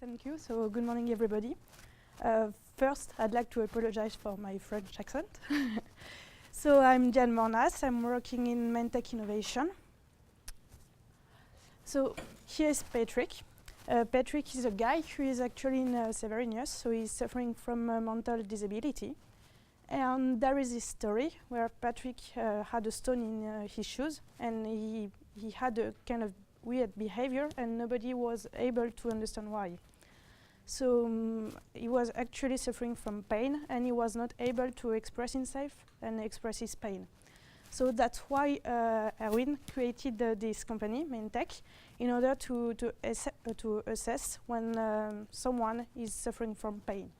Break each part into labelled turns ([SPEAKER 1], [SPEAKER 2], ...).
[SPEAKER 1] Thank you. So good morning, everybody. First, I'd like to apologize for my French accent. So I'm Diane Mornas. I'm working in Mentech Innovation. So here's Patrick. Patrick is a guy who is actually in severe illness, so he's suffering from mental disability. And there is this story where Patrick had a stone in his shoes, and he had a kind of weird behavior, and nobody was able to understand why. So he was actually suffering from pain, and he was not able to express himself and express his pain. So that's why Erwin created this company, Mentech, in order to assess when someone is suffering from pain.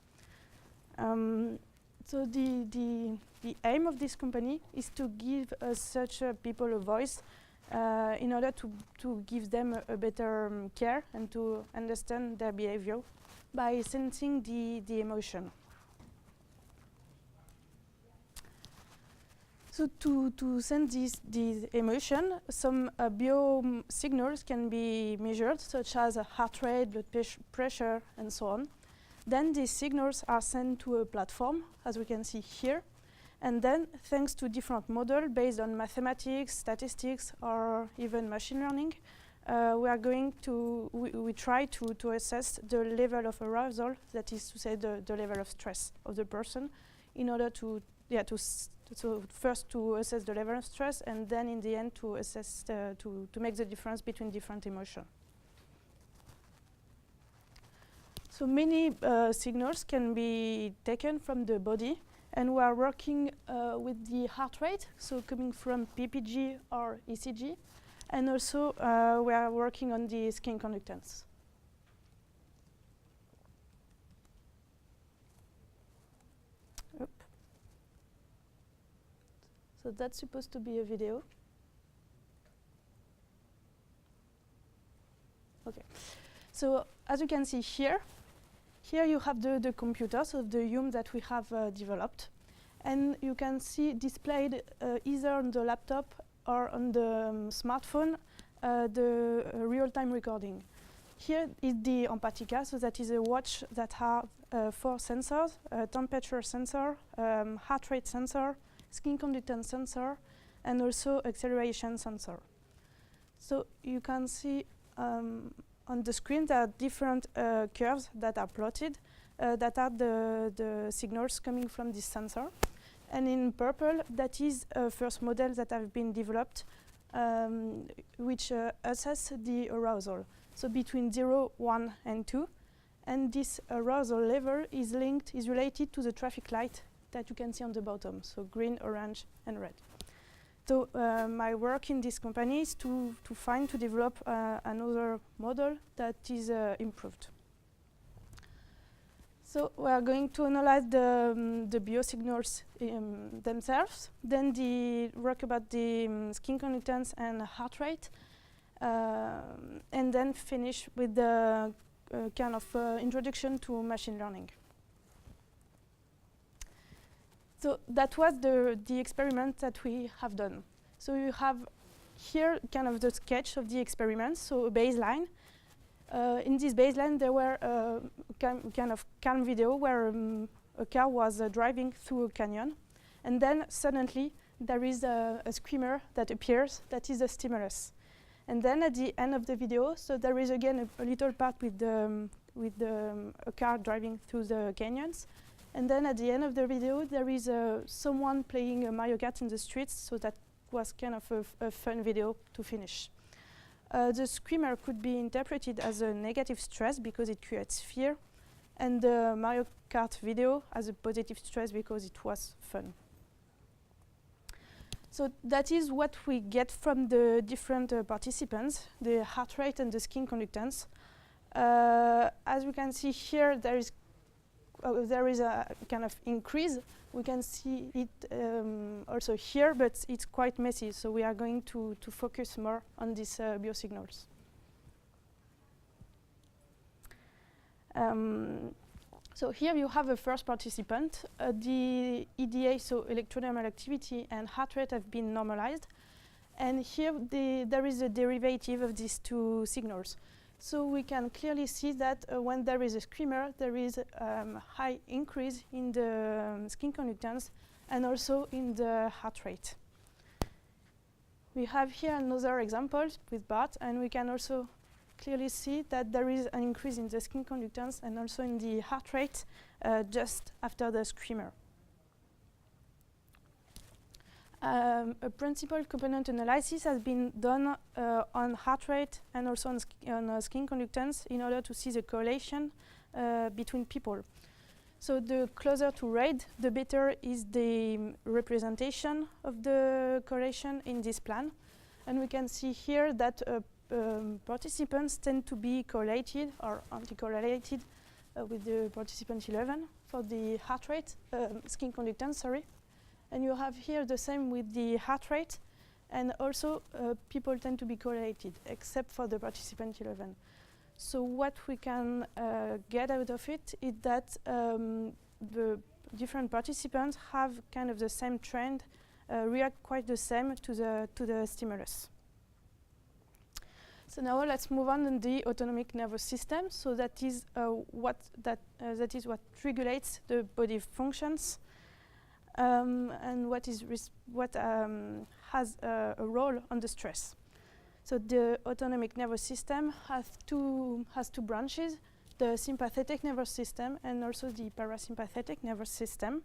[SPEAKER 1] So the aim of this company is to give such people a voice in order to give them a better care and to understand their behavior by sensing the emotion. So to sense this emotion, some bio signals can be measured, such as heart rate, blood pressure, and so on. Then these signals are sent to a platform, as we can see here. And then, thanks to different models based on mathematics, statistics, or even machine learning, we try to assess the level of arousal, that is to say the level of stress of the person, in order so first to assess the level of stress, and then in the end to assess to make the difference between different emotions. So many signals can be taken from the body, and we are working with the heart rate, so coming from PPG or ECG, and also we are working on the skin conductance. Oop. So that's supposed to be a video. Okay. So as you can see here you have the computer, so the HUM that we have developed. And you can see displayed either on the laptop or on the smartphone the real-time recording. Here is the Empatica, so that is a watch that has 4 sensors, temperature sensor, heart rate sensor, skin conductance sensor, and also acceleration sensor. So you can see on the screen there are different curves that are plotted that are the signals coming from this sensor. And in purple, that is a first model that have been developed which assess the arousal. So between 0, 1, and 2. And this arousal level is related to the traffic light that you can see on the bottom, so green, orange, and red. So my work in this company is to develop another model that is improved. So we are going to analyze the biosignals themselves, then the work about the skin conductance and heart rate, and then finish with the kind of introduction to machine learning. So that was the experiment that we have done. So you have here kind of the sketch of the experiment, so a baseline. In this baseline, there were kind of calm video where a car was driving through a canyon. And then suddenly, there is a screamer that appears that is a stimulus. And then at the end of the video, so there is again a little part with a car driving through the canyons. And then at the end of the video, there is someone playing Mario Kart in the streets, so that was kind of a fun video to finish. The screamer could be interpreted as a negative stress because it creates fear, and the Mario Kart video as a positive stress because it was fun. So that is what we get from the different participants, the heart rate and the skin conductance. As we can see here, there is a kind of increase. We can see it also here, but it's quite messy. So we are going to focus more on these biosignals. So here you have a first participant. The EDA, so electrodermal activity, and heart rate have been normalized. And here there is a derivative of these two signals. So we can clearly see that when there is a screamer, there is high increase in the skin conductance and also in the heart rate. We have here another example with Bart, and we can also clearly see that there is an increase in the skin conductance and also in the heart rate just after the screamer. A principal component analysis has been done on heart rate and also on skin conductance in order to see the correlation between people. So the closer to red, the better is the representation of the correlation in this plan. And we can see here that participants tend to be correlated or anti-correlated with the participant 11 for the heart rate, skin conductance, sorry. And you have here the same with the heart rate, and also people tend to be correlated, except for the participant 11. So what we can get out of it is that the different participants have kind of the same trend, react quite the same to the stimulus. So now let's move on to the autonomic nervous system. So that is what regulates the body functions. And what has a role on the stress. So the autonomic nervous system has two branches, the sympathetic nervous system and also the parasympathetic nervous system.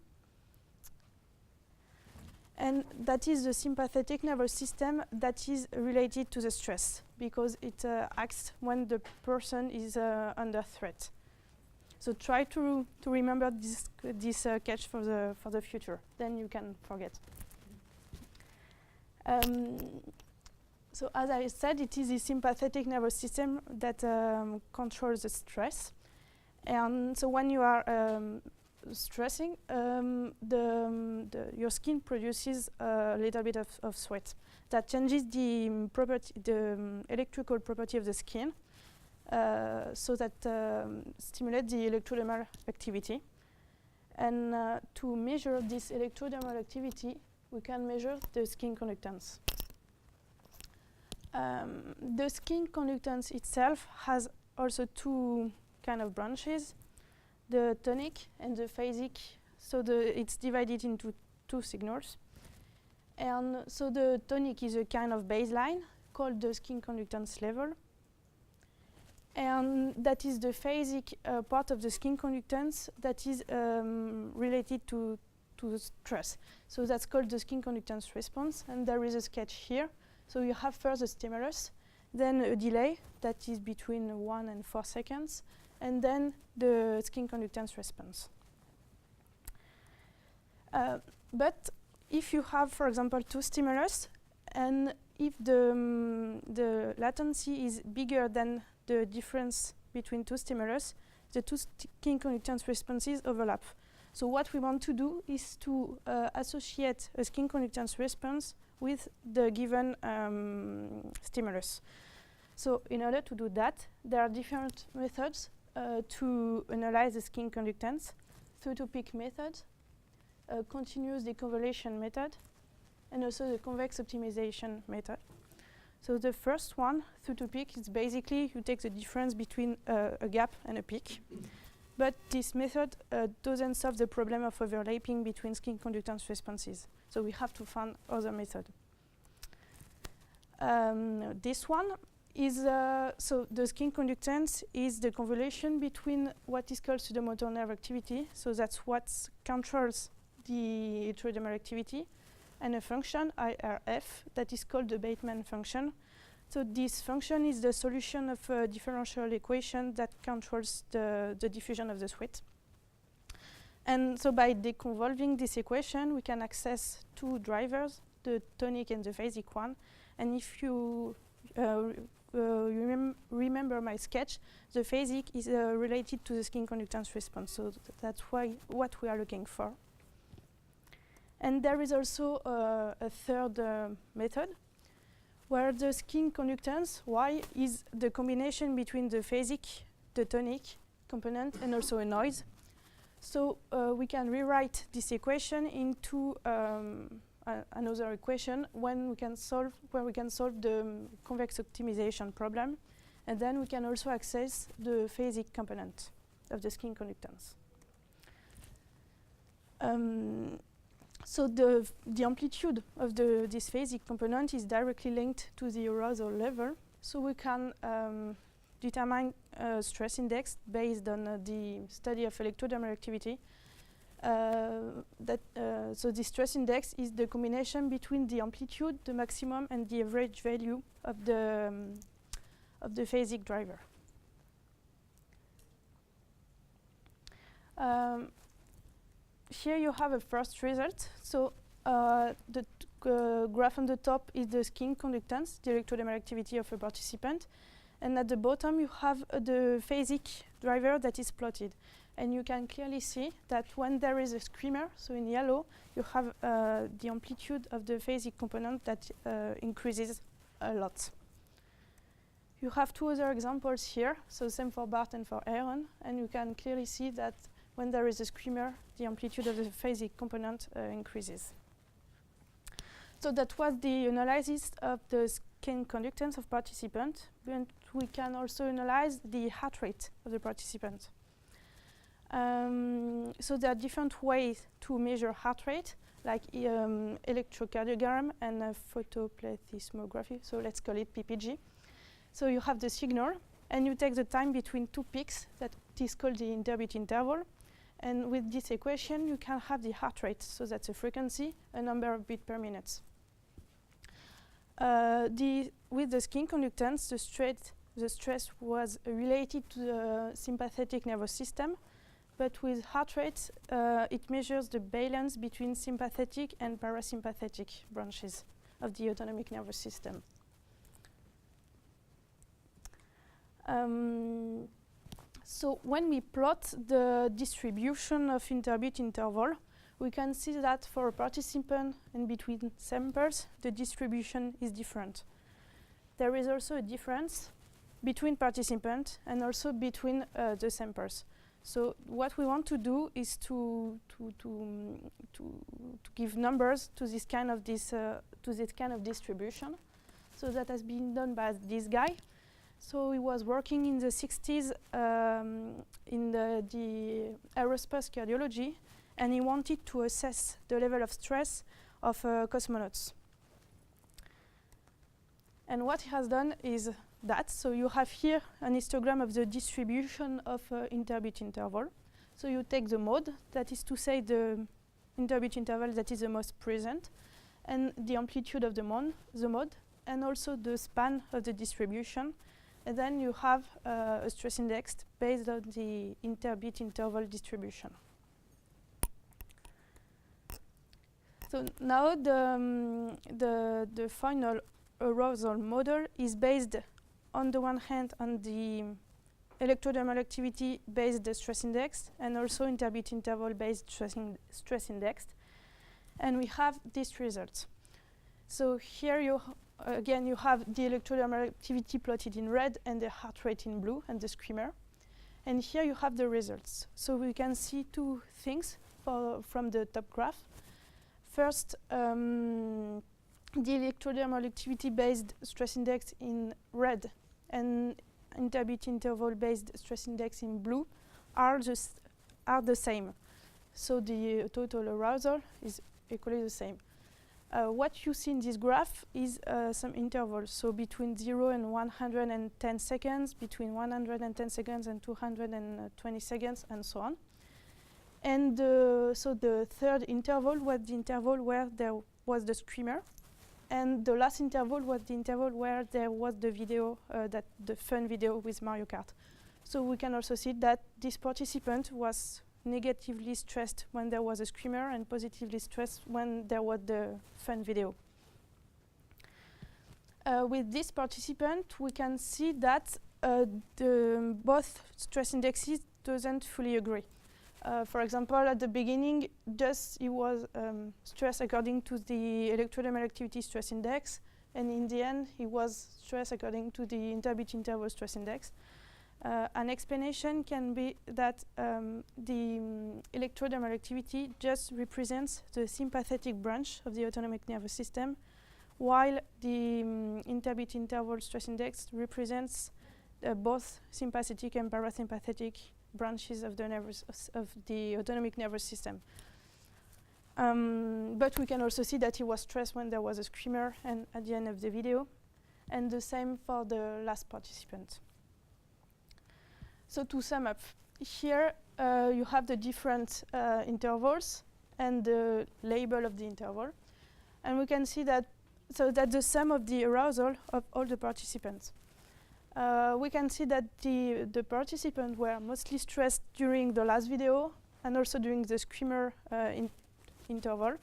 [SPEAKER 1] And that is the sympathetic nervous system that is related to the stress, because it acts when the person is under threat. So try to remember this catch for the future. Then you can forget. So as I said, it is the sympathetic nervous system that controls the stress. And so when you are stressing, your skin produces a little bit of sweat. That changes the electrical property of the skin. So that stimulates the electrodermal activity. And to measure this electrodermal activity, we can measure the skin conductance. The skin conductance itself has also two kind of branches, the tonic and the phasic. So it's divided into two signals. And so the tonic is a kind of baseline called the skin conductance level. And that is the phasic part of the skin conductance that is related to stress. So that's called the skin conductance response, and there is a sketch here. So you have first the stimulus, then a delay that is between 1 and 4 seconds, and then the skin conductance response. But if you have, for example, two stimulus, and if the latency is bigger than the difference between two stimulus, the two skin conductance responses overlap. So what we want to do is to associate a skin conductance response with the given stimulus. So in order to do that, there are different methods to analyze the skin conductance: two-to-peak method, continuous deconvolution method, and also the convex optimization method. So the first one, two-to-peak, is basically you take the difference between a gap and a peak. But this method doesn't solve the problem of overlapping between skin conductance responses. So we have to find other method. This one is, so the skin conductance is the convolution between what is called pseudomotor nerve activity. So that's what controls the electrodermal activity, and a function, IRF, that is called the Bateman function. So this function is the solution of a differential equation that controls the diffusion of the sweat. And so by deconvolving this equation, we can access two drivers, the tonic and the phasic one. And if you remember my sketch, the phasic is related to the skin conductance response. So that's what we are looking for. And there is also a third method, where the skin conductance, Y, is the combination between the phasic, the tonic component, and also a noise. So we can rewrite this equation into another equation where we can solve the convex optimization problem. And then we can also access the phasic component of the skin conductance. So the amplitude of this phasic component is directly linked to the arousal level. So we can determine a stress index based on the study of electrodermal activity. So the stress index is the combination between the amplitude, the maximum, and the average value of the phasic driver. Here you have a first result. So the graph on the top is the skin conductance, the electrodermal activity of a participant. And at the bottom, you have the phasic driver that is plotted. And you can clearly see that when there is a screamer, so in yellow, you have the amplitude of the phasic component that increases a lot. You have two other examples here, so same for Bart and for Aaron, and you can clearly see that when there is a screamer, the amplitude of the phasic component increases. So that was the analysis of the skin conductance of participants, but we can also analyze the heart rate of the participant. So there are different ways to measure heart rate, like electrocardiogram and photoplethysmography, so let's call it PPG. So you have the signal, and you take the time between two peaks, that is called the interbeat interval. And with this equation, you can have the heart rate, so that's a frequency, a number of beats per minute. With the skin conductance, the stress was related to the sympathetic nervous system, but with heart rate, it measures the balance between sympathetic and parasympathetic branches of the autonomic nervous system. So when we plot the distribution of interbeat interval, we can see that for a participant and between samples, the distribution is different. There is also a difference between participants and also between the samples. So what we want to do is to give numbers to this kind of distribution. So that has been done by this guy. So he was working in the 60s in the aerospace cardiology, and he wanted to assess the level of stress of cosmonauts. And what he has done is that. So you have here an histogram of the distribution of interbeat interval. So you take the mode, that is to say the interbeat interval that is the most present, and the amplitude of the mode, and also the span of the distribution. And then you have a stress index based on the interbeat interval distribution. So now the final arousal model is based on the one hand on the electrodermal activity based stress index and also interbeat interval based stress index. And we have these results. So here you again you have the electrodermal activity plotted in red and the heart rate in blue and the screamer. And here you have the results. So we can see two things from the top graph. First, the electrodermal activity based stress index in red and interbeat interval based stress index in blue are the same. So the total arousal is equally the same. What you see in this graph is some intervals, so between 0 and 110 seconds, between 110 seconds and 220 seconds, and so on. And so the third interval was the interval where there was the screamer, and the last interval was the interval where there was the video, the fun video with Mario Kart. So we can also see that this participant was negatively stressed when there was a screamer and positively stressed when there was the fun video. With this participant, we can see that both stress indexes doesn't fully agree. For example, at the beginning, he was stressed according to the electrodermal activity stress index, and in the end, he was stressed according to the interbeat interval stress index. An explanation can be that the electrodermal activity just represents the sympathetic branch of the autonomic nervous system, while the interbeat interval stress index represents both sympathetic and parasympathetic branches of the autonomic nervous system. But we can also see that he was stressed when there was a screamer and at the end of the video, and the same for the last participant. So to sum up, here you have the different intervals and the label of the interval, and we can see that that's the sum of the arousal of all the participants. We can see that the participants were mostly stressed during the last video and also during the screamer interval,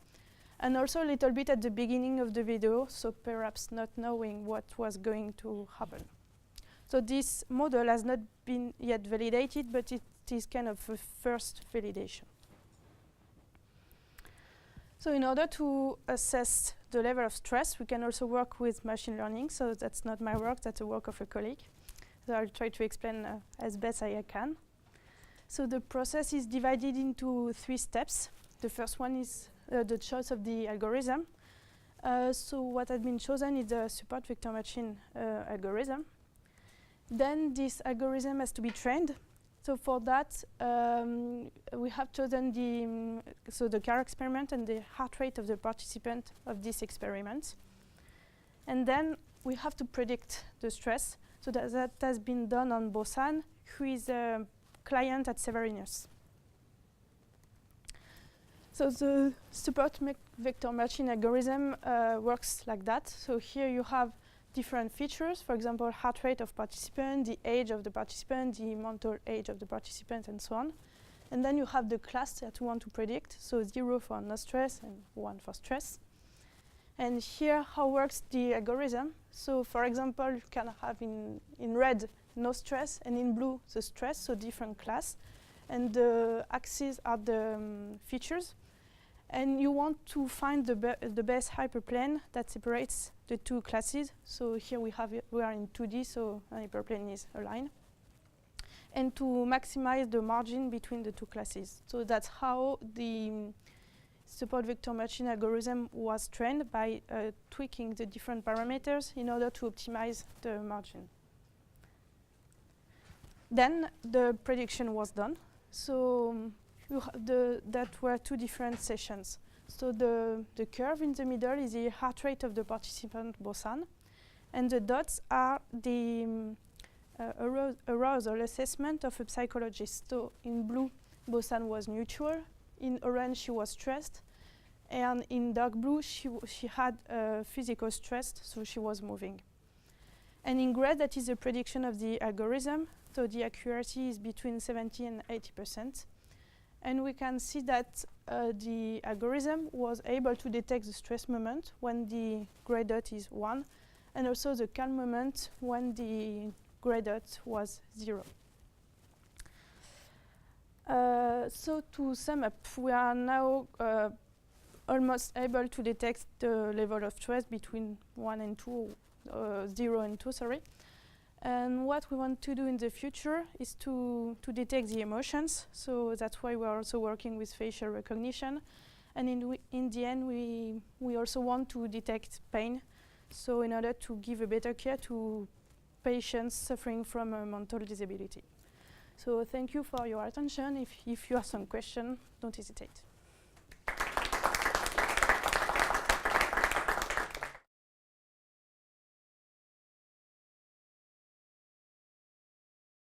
[SPEAKER 1] and also a little bit at the beginning of the video, so perhaps not knowing what was going to happen. So this model has not been yet validated, but it is kind of a first validation. So in order to assess the level of stress, we can also work with machine learning. So that's not my work, that's the work of a colleague. So I'll try to explain as best I can. So the process is divided into 3 steps. The first one is the choice of the algorithm. So what has been chosen is the support vector machine algorithm. Then this algorithm has to be trained. So for that, we have chosen the car experiment and the heart rate of the participant of this experiment. And then we have to predict the stress. So that has been done on Bosan, who is a client at Severinus. So the support vector machine algorithm works like that. So here you have different features, for example, heart rate of participant, the age of the participant, the mental age of the participant, and so on. And then you have the class that you want to predict, so 0 for no stress and 1 for stress. And here, how works the algorithm? So for example, you can have in red no stress, and in blue the stress, so different class. And the axes are the features. And you want to find the best hyperplane that separates the 2 classes. So here we are in 2D, so an hyperplane is a line. And to maximize the margin between the 2 classes. So that's how the support vector machine algorithm was trained, by tweaking the different parameters in order to optimize the margin. Then the prediction was done. So that were 2 different sessions. So the curve in the middle is the heart rate of the participant Bosan, and the dots are the arousal assessment of a psychologist. So in blue, Bosan was neutral, in orange she was stressed, and in dark blue she had physical stress, so she was moving. And in gray, that is the prediction of the algorithm, so the accuracy is between 70 and 80%. And we can see that the algorithm was able to detect the stress moment when the gray dot is 1, and also the calm moment when the gray dot was 0. So to sum up, we are now almost able to detect the level of stress between 1 and 2, 0 and 2, sorry. And what we want to do in the future is to detect the emotions. So that's why we're also working with facial recognition. And in the end, we also want to detect pain. So in order to give a better care to patients suffering from a mental disability. So thank you for your attention. If you have some questions, don't hesitate.